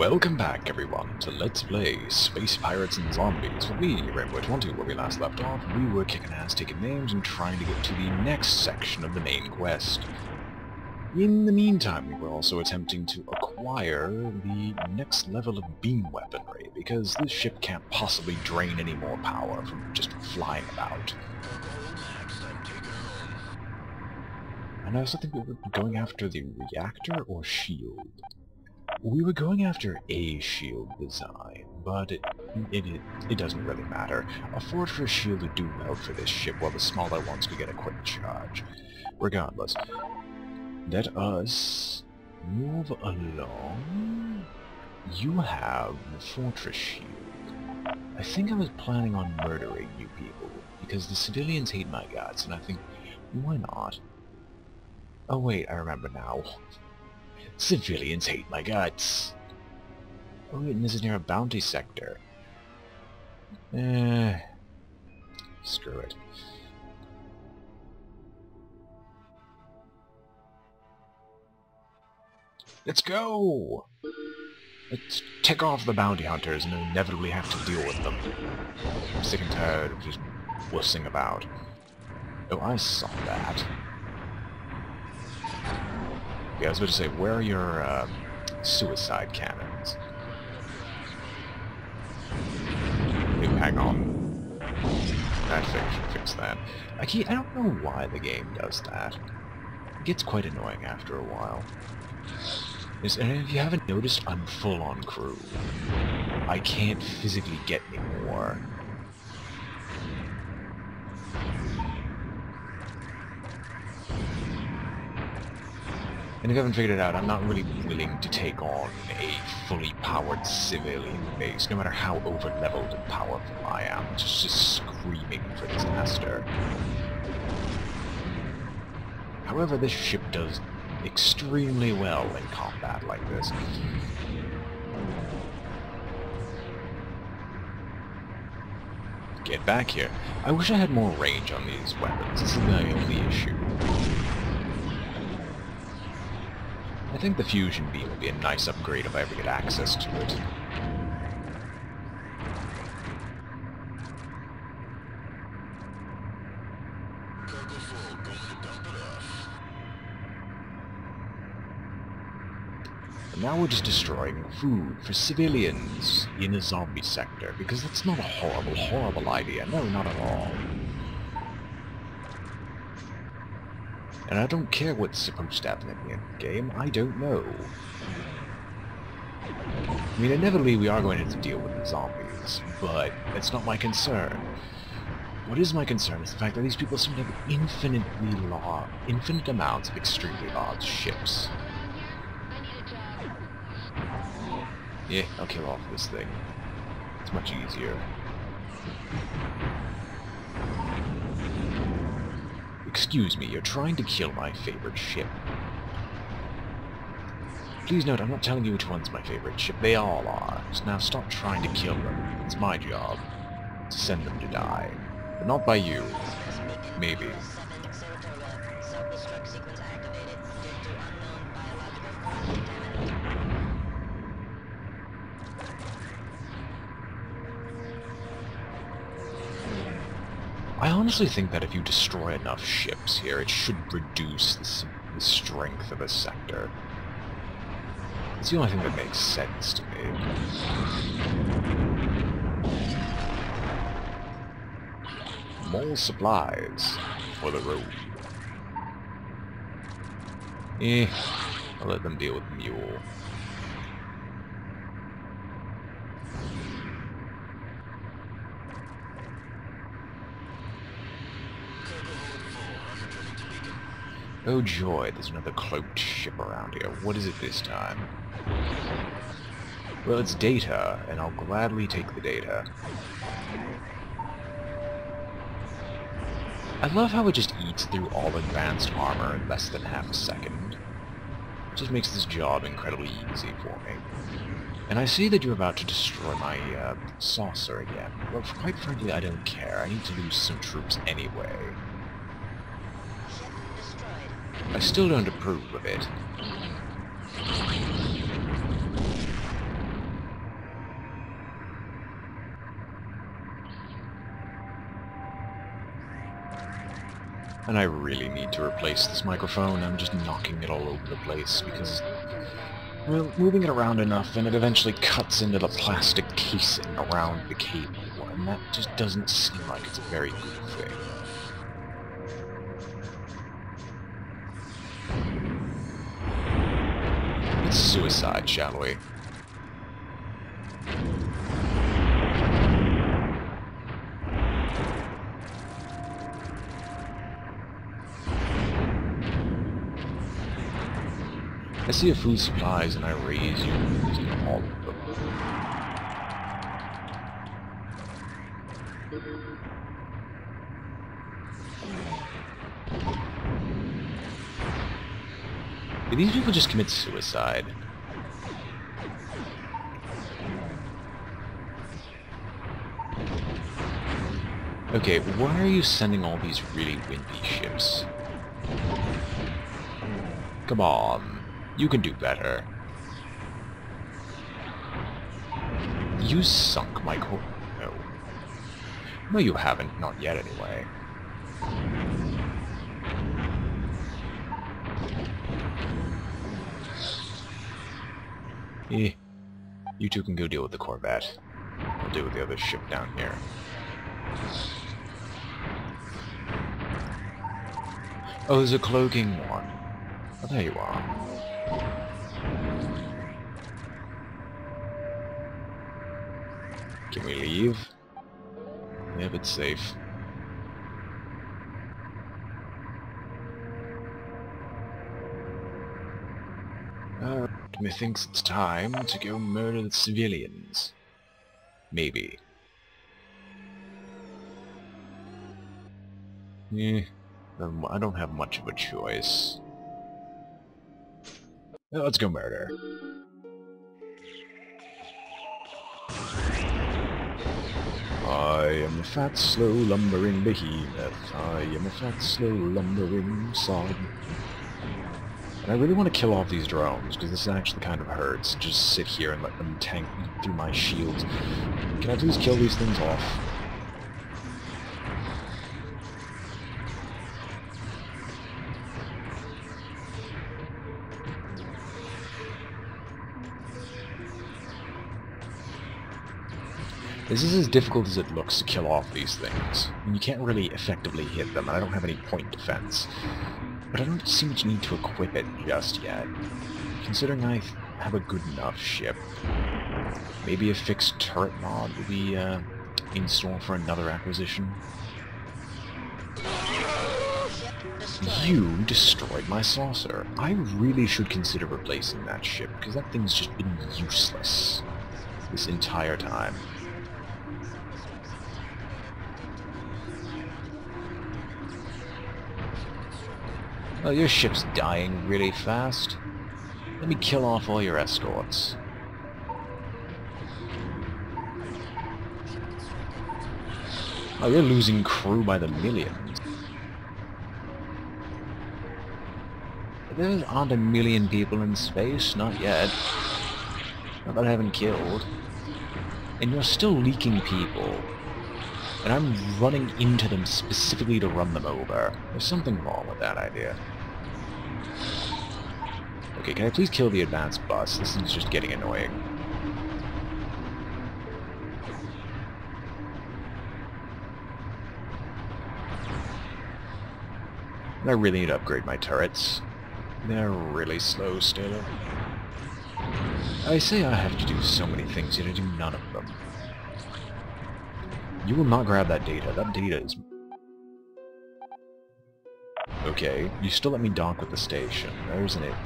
Welcome back, everyone, to Let's Play Space Pirates and Zombies with me, BrainBoy 20. Where we last left off, we were kicking ass, taking names, and trying to get to the next section of the main quest. In the meantime, we were also attempting to acquire the next level of beam weaponry, because this ship can't possibly drain any more power from just flying about. And I also think we were going after the reactor or shield. We were going after a shield design, but it doesn't really matter. A fortress shield would do well for this ship, while the smaller ones could get a quick charge. Regardless, let us move along. You have the fortress shield. I think I was planning on murdering you people, because the civilians hate my guts, and I think, why not? Oh wait, I remember now. Civilians hate my guts. Oh wait, and this is near a bounty sector. Screw it. Let's go! Let's tick off the bounty hunters and inevitably have to deal with them. I'm sick and tired of just wussing about. Oh, I saw that. Yeah, I was about to say, where are your suicide cannons? Hang on. That should fix that. I don't know why the game does that. It gets quite annoying after a while. And if you haven't noticed, I'm full on crew. I can't physically get any more. And if you haven't figured it out, I'm not really willing to take on a fully powered civilian base, no matter how over-leveled and powerful I am. It's just screaming for disaster. However, this ship does extremely well in combat like this. Get back here. I wish I had more range on these weapons. This is the only issue. I think the fusion beam would be a nice upgrade if I ever get access to it. And now we're just destroying food for civilians in a zombie sector, because that's not a horrible, horrible idea. No, not at all. And I don't care what's supposed to happen in the game, I don't know. I mean, inevitably we are going to have to deal with the zombies, but it's not my concern. What is my concern is the fact that these people seem to have infinite amounts of extremely large ships. Yeah, I'll kill off this thing. It's much easier. Excuse me, you're trying to kill my favorite ship. Please note, I'm not telling you which one's my favorite ship. They all are. So now stop trying to kill them. It's my job to send them to die. But not by you. Maybe. I honestly think that if you destroy enough ships here, it should reduce the strength of a sector. It's the only thing that makes sense to me. More supplies for the road. I'll let them deal with the mule. Oh joy, there's another cloaked ship around here. What is it this time? Well, it's data, and I'll gladly take the data. I love how it just eats through all advanced armor in less than half a second. It just makes this job incredibly easy for me. And I see that you're about to destroy my saucer again. Well, quite frankly, I don't care. I need to lose some troops anyway. I still don't approve of it. And I really need to replace this microphone. I'm just knocking it all over the place because, well, moving it around enough and it eventually cuts into the plastic casing around the cable, and that just doesn't seem like it's a very good thing. It's suicide, shall we? I see a food supplies and I raise you using all of them. Do these people just commit suicide? Okay, why are you sending all these really windy ships? Come on. You can do better. You sunk my core. No. No, you haven't. Not yet, anyway. Eh. You two can go deal with the Corvette. I'll deal with the other ship down here. Oh, there's a cloaking one. Oh, there you are. Can we leave? Yep, it's safe. Methinks it's time to go murder the civilians. Maybe. I don't have much of a choice. Let's go murder. I am a fat, slow, lumbering behemoth. I am a fat, slow, lumbering sod. And I really want to kill off these drones, because this actually kind of hurts. Just sit here and let them tank through my shields. Can I please kill these things off? This is as difficult as it looks to kill off these things. And you can't really effectively hit them, and I don't have any point defense. But I don't see much need to equip it just yet. Considering I have a good enough ship, maybe a fixed turret mod will be in store for another acquisition. You destroyed my saucer. I really should consider replacing that ship, because that thing's just been useless this entire time. Oh, your ship's dying really fast. Let me kill off all your escorts. Oh, you're losing crew by the millions. There aren't a million people in space, not yet. Not that I haven't killed. And you're still leaking people. And I'm running into them specifically to run them over. There's something wrong with that idea. Okay, can I please kill the advanced bus? This is just getting annoying. And I really need to upgrade my turrets. They're really slow still. I say I have to do so many things, yet I do none of them. You will not grab that data. That data is... Okay, you still let me dock with the station.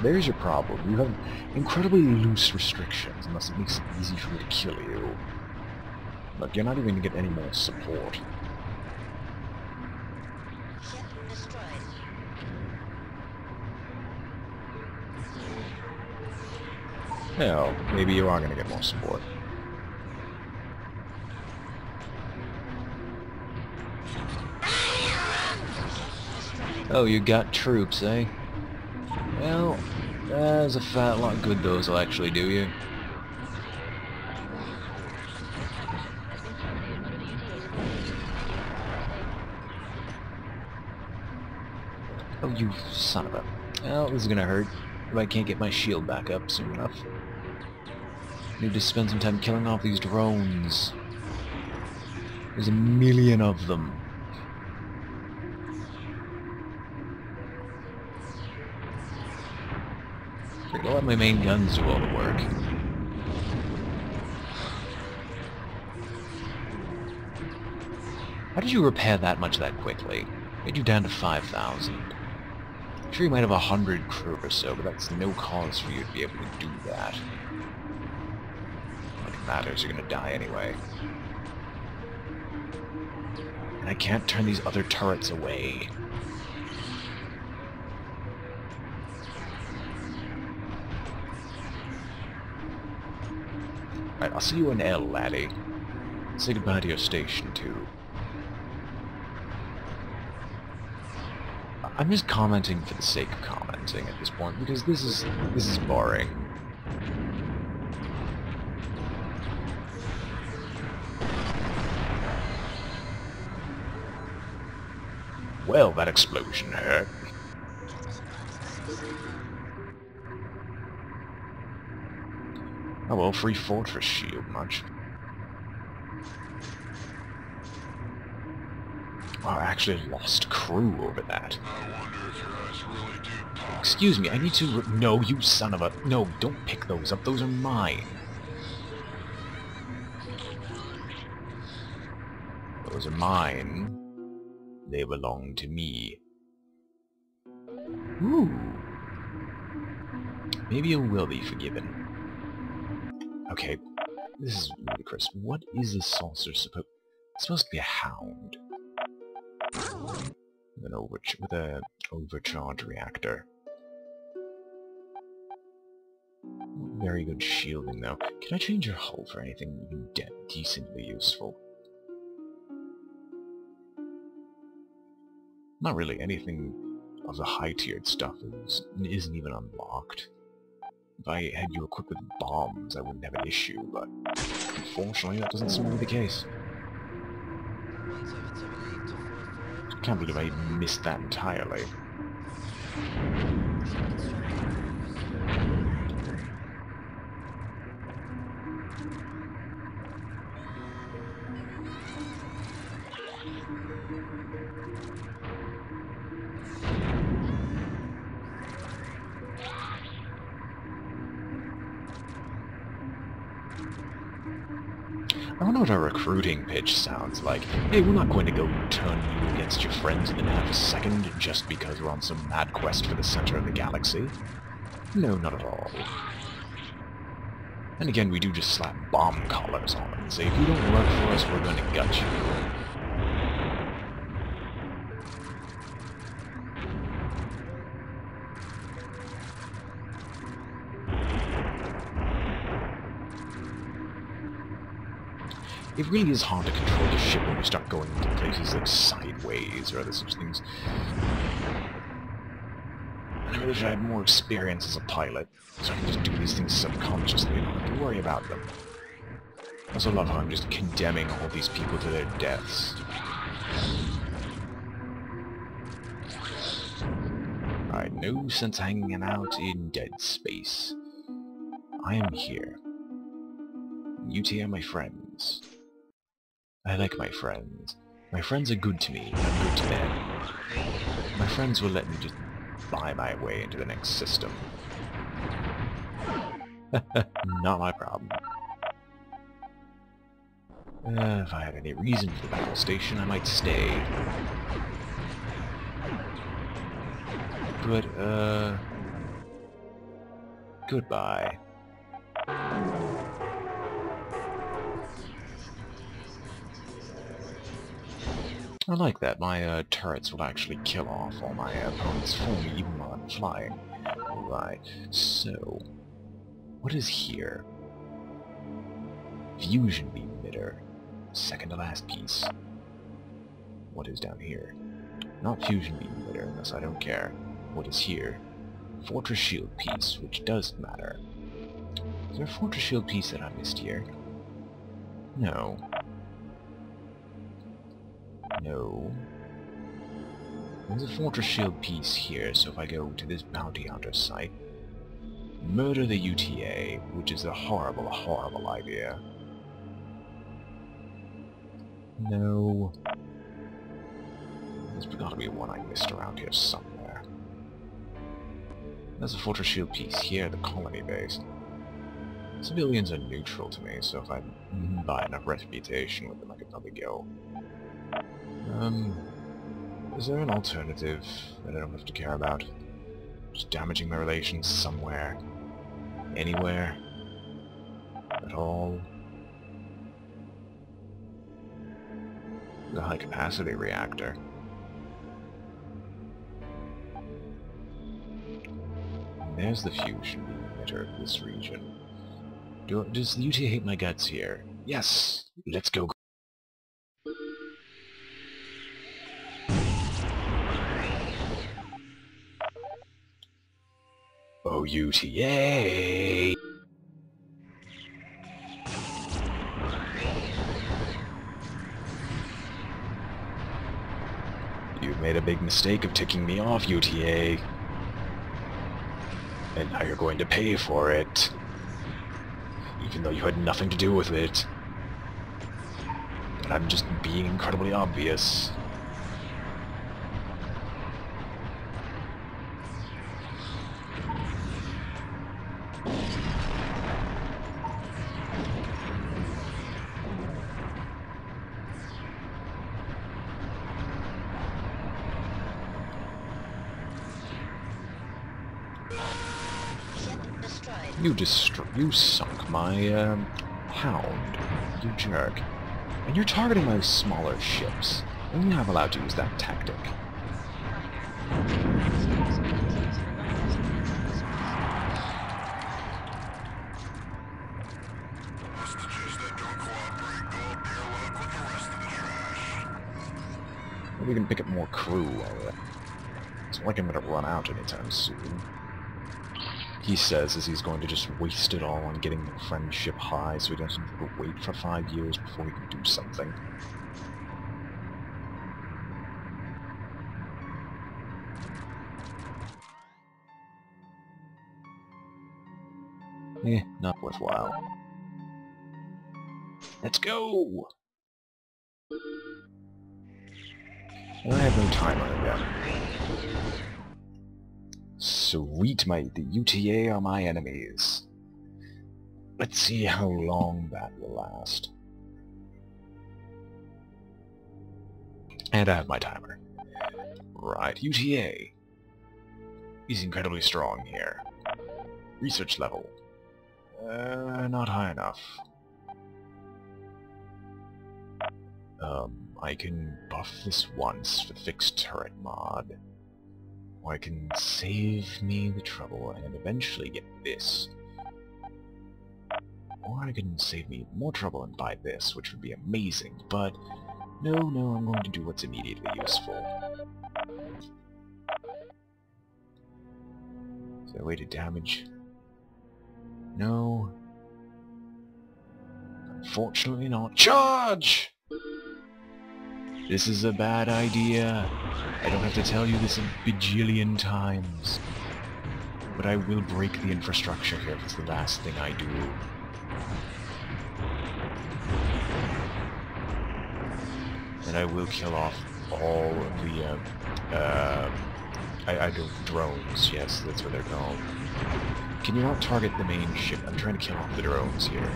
There's your problem. You have incredibly loose restrictions, unless it makes it easy for me to kill you. Look, you're not even going to get any more support. Ship destroyed. Hell, maybe you are going to get more support. Oh, you got troops, eh? Well, there's a fat lot good those will actually do you. Oh, you son of a... Well, this is gonna hurt if I can't get my shield back up soon enough. Need to spend some time killing off these drones. There's a million of them. I'll let my main guns do all the work. How did you repair that much that quickly? Made you down to 5,000. I'm sure you might have 100 crew or so, but that's no cause for you to be able to do that. What it matters, you're gonna die anyway. And I can't turn these other turrets away. Alright, I'll see you in L, laddie. Say goodbye to your station, too. I'm just commenting for the sake of commenting at this point, because this is boring. Well, that explosion hurt. Oh well, free fortress shield much. Oh, I actually lost crew over that. Excuse me, I need to... No, you son of a... No, don't pick those up. Those are mine. Those are mine. They belong to me. Ooh. Maybe you will be forgiven. Okay, this is ludicrous. What is this saucer supposed... It's supposed to be a hound. With an overcharged reactor. Very good shielding, though. Can I change your hull for anything even decently useful? Not really. Anything of the high-tiered stuff isn't even unlocked. If I had you equipped with bombs, I wouldn't have an issue, but unfortunately that doesn't seem to be the case. Can't believe I missed that entirely. I wonder what a recruiting pitch sounds like. Hey, we're not going to go turn you against your friends in half a second just because we're on some mad quest for the center of the galaxy. No, not at all. And again, we do just slap bomb collars on them and say, if you don't work for us, we're going to gut you. It really is hard to control the ship when you start going into places like sideways or other such things. And I wish I had more experience as a pilot, so I can just do these things subconsciously and not have to worry about them. I also love how I'm just condemning all these people to their deaths. Alright, no sense hanging out in dead space. I am here. You two are my friends. I like my friends. My friends are good to me, not good to them. My friends will let me just buy my way into the next system. Not my problem. If I had any reason for the battle station, I might stay. But, goodbye. I like that. My turrets will actually kill off all my opponents for me even while I'm flying. Alright, so... what is here? Fusion beam emitter. Second to last piece. What is down here? Not fusion beam emitter, unless I don't care. What is here? Fortress shield piece, which does matter. Is there a fortress shield piece that I missed here? No. No. There's a fortress shield piece here, so if I go to this bounty hunter site, murder the UTA, which is a horrible, horrible idea. No. There's gotta be one I missed around here somewhere. There's a fortress shield piece here, the colony base. Civilians are neutral to me, so if I buy enough reputation with them, I could probably go. Is there an alternative that I don't have to care about? Just damaging my relations somewhere? Anywhere? At all? The high-capacity reactor. And there's the fusion emitter of this region. Does the UT hate my guts here? Yes! Let's go. Oh, UTA! You've made a big mistake of ticking me off, UTA. And now you're going to pay for it. Even though you had nothing to do with it. But I'm just being incredibly obvious. You sunk my, hound, you jerk. And you're targeting my smaller ships. I'm not allowed to use that tactic. Maybe we can pick up more crew while it's not like I'm gonna run out anytime soon. He says as he's going to just waste it all on getting the friendship high so he doesn't have to wait for 5 years before he can do something. Not worthwhile. Let's go! I have no time on it yet. Sweet, the UTA are my enemies. Let's see how long that will last. And I have my timer. Right, UTA. He's incredibly strong here. Research level. Not high enough. I can buff this once for fixed turret mod. Or I can save me the trouble and eventually get this. Or I can save me more trouble and buy this, which would be amazing, but no, I'm going to do what's immediately useful. Is there a way to damage? No. Unfortunately not. Charge! This is a bad idea. I don't have to tell you this a bajillion times. But I will break the infrastructure here if it's the last thing I do. And I will kill off all of the, I don't, drones, yes, that's what they're called. Can you not target the main ship? I'm trying to kill off the drones here.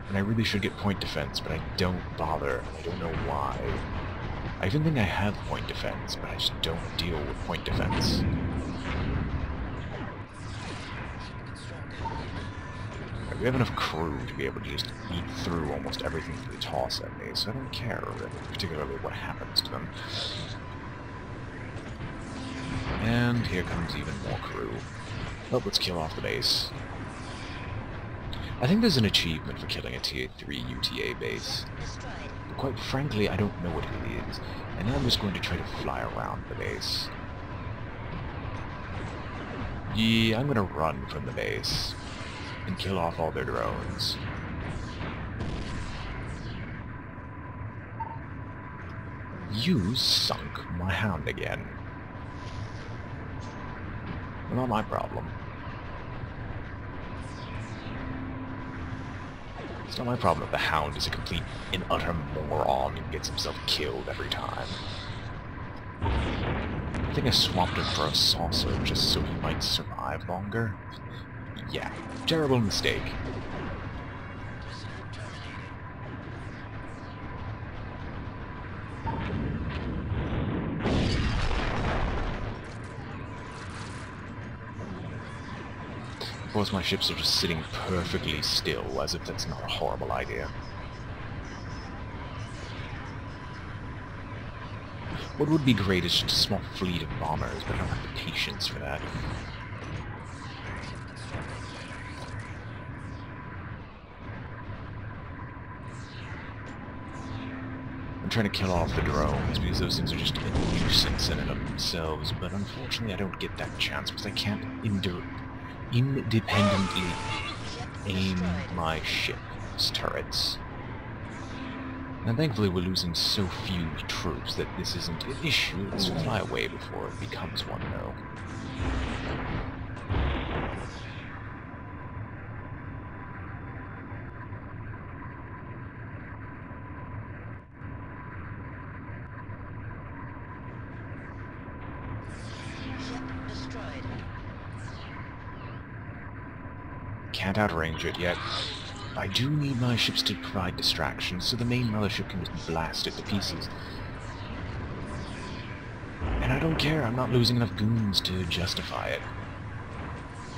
And I really should get point defense, but I don't bother. I don't know why. I even think I have point defense, but I just don't deal with point defense. We have enough crew to be able to just eat through almost everything they toss at me, so I don't care particularly what happens to them. And here comes even more crew. Oh, let's kill off the base. I think there's an achievement for killing a Tier 3 UTA base. But quite frankly, I don't know what it is, and I'm just going to try to fly around the base. Yeah, I'm going to run from the base and kill off all their drones. You sunk my hound again. Well, not my problem. It's not my problem if the hound is a complete and utter moron and gets himself killed every time. I think I swapped him for a saucer just so he might survive longer. Yeah, terrible mistake. Of course, my ships are just sitting perfectly still, as if that's not a horrible idea. What would be great is just a small fleet of bombers, but I don't have the patience for that. I'm trying to kill off the drones, because those things are just a nuisance in and of themselves, but unfortunately I don't get that chance, because I can't independently aim my ship's turrets. And thankfully we're losing so few troops that this isn't an issue. Let's fly away before it becomes one, though. Can't outrange it yet. I do need my ships to provide distractions, so the main mothership can just blast it to pieces. And I don't care, I'm not losing enough goons to justify it.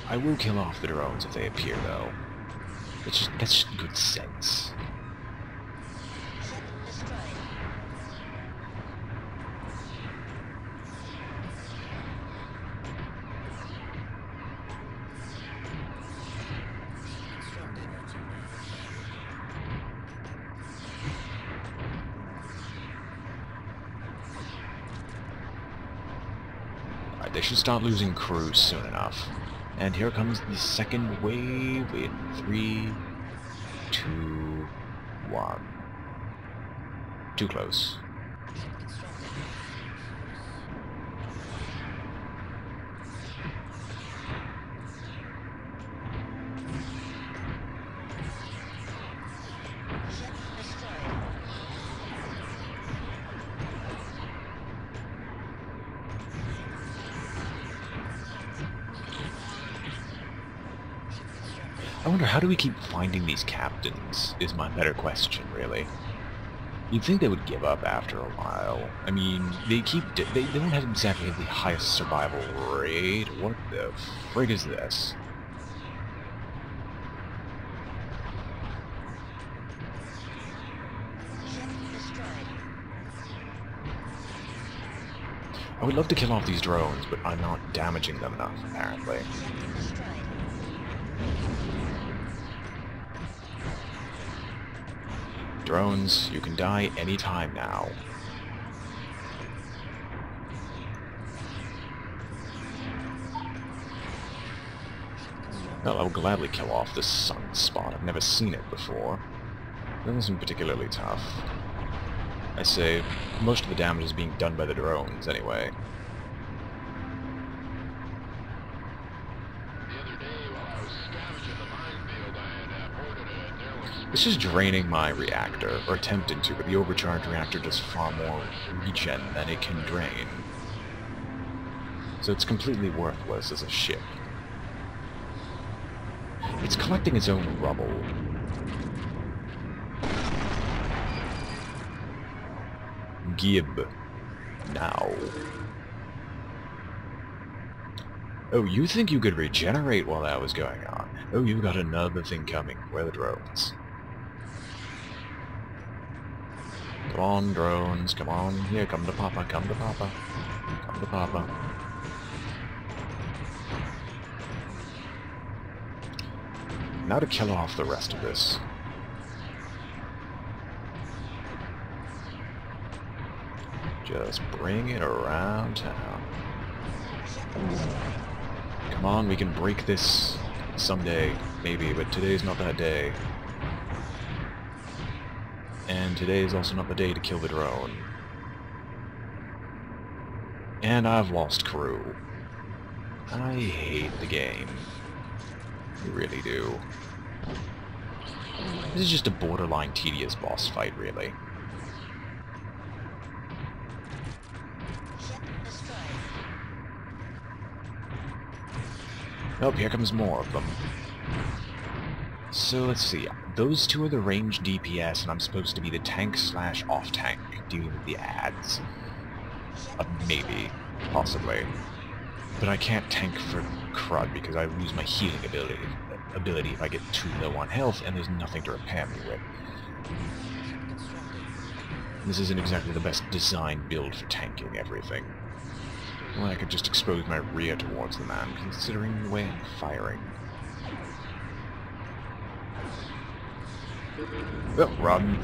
I will kill off the drones if they appear, though. That's just good sense. They should start losing crews soon enough. And here comes the second wave in 3, 2, 1. Too close. I wonder, how do we keep finding these captains, is my better question, really. You'd think they would give up after a while. I mean, they don't have exactly the highest survival rate. What the frig is this? I would love to kill off these drones, but I'm not damaging them enough, apparently. Drones, you can die any time now. Well, I will gladly kill off this sunspot. I've never seen it before. It doesn't seem particularly tough. I say, most of the damage is being done by the drones, anyway. This is draining my reactor, or attempting to, but the overcharged reactor does far more regen than it can drain. So it's completely worthless as a ship. It's collecting its own rubble. Gib. Now. Oh, you think you could regenerate while that was going on? Oh, you've got another thing coming. Where are the drones? Come on, drones, come on. Here, come to Papa, come to Papa. Come to Papa. Now to kill off the rest of this. Just bring it around town. Come on, we can break this someday, maybe, but today's not that day. And today is also not the day to kill the drone. And I've lost crew. I hate the game. I really do. This is just a borderline tedious boss fight, really. Oh, here comes more of them. So let's see. Those two are the range DPS, and I'm supposed to be the tank/off-tank, dealing with the ads. Maybe. Possibly. But I can't tank for crud because I lose my healing ability if I get too low on health, and there's nothing to repair me with. This isn't exactly the best designed build for tanking everything. Well, I could just expose my rear towards the man, considering the way I'm firing. Oh, run.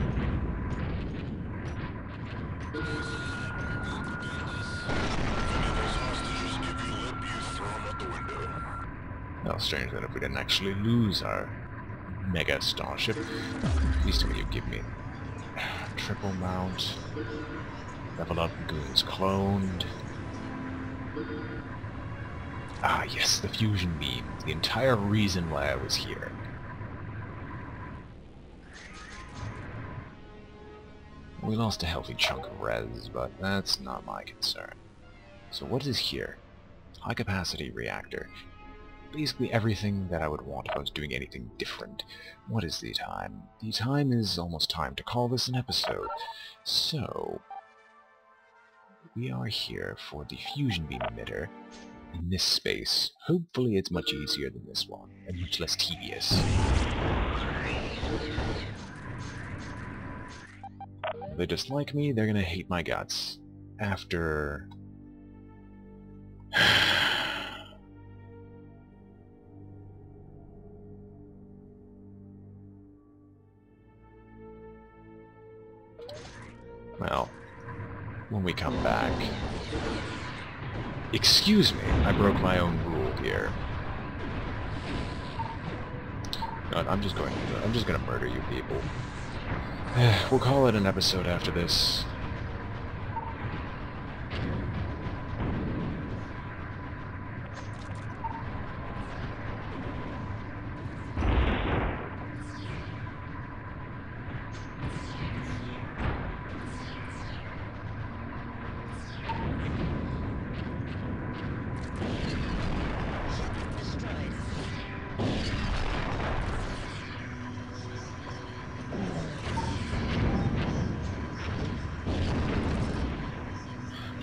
Well, strange then if we didn't actually lose our mega starship. Please tell me you give me triple mount, level up goons cloned. Ah yes, the fusion beam, the entire reason why I was here. We lost a healthy chunk of res, but that's not my concern. So what is here? High capacity reactor. Basically everything that I would want if I was doing anything different. What is the time? The time is almost time to call this an episode. So, we are here for the fusion beam emitter in this space. Hopefully it's much easier than this one, and much less tedious. If they dislike me, they're gonna hate my guts. After... well, when we come back... Excuse me, I broke my own rule here. God, I'm just gonna murder you people. We'll call it an episode after this.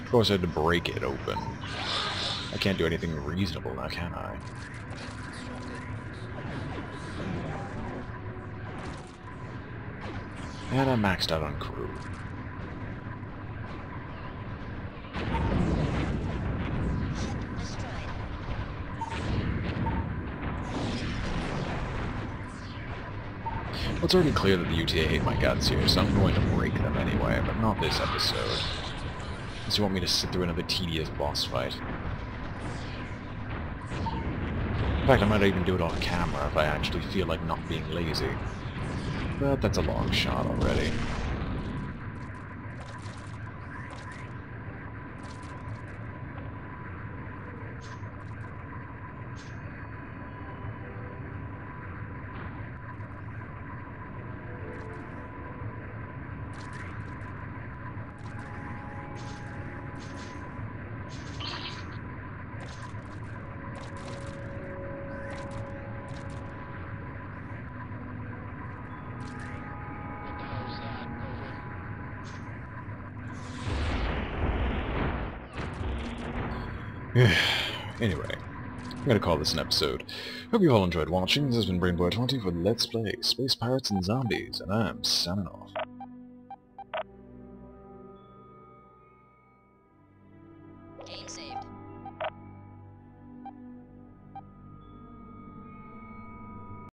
Of course I had to break it open. I can't do anything reasonable now, can I? And I'm maxed out on crew. Well, it's already clear that the UTA hate my guts here, so I'm going to break them anyway, but not this episode. Unless you want me to sit through another tedious boss fight. In fact, I might even do it off camera if I actually feel like not being lazy. But that's a long shot already. Anyway, I'm gonna call this an episode. Hope you all enjoyed watching. This has been BrainBoy 20 for Let's Play Space Pirates and Zombies, and I'm signing off.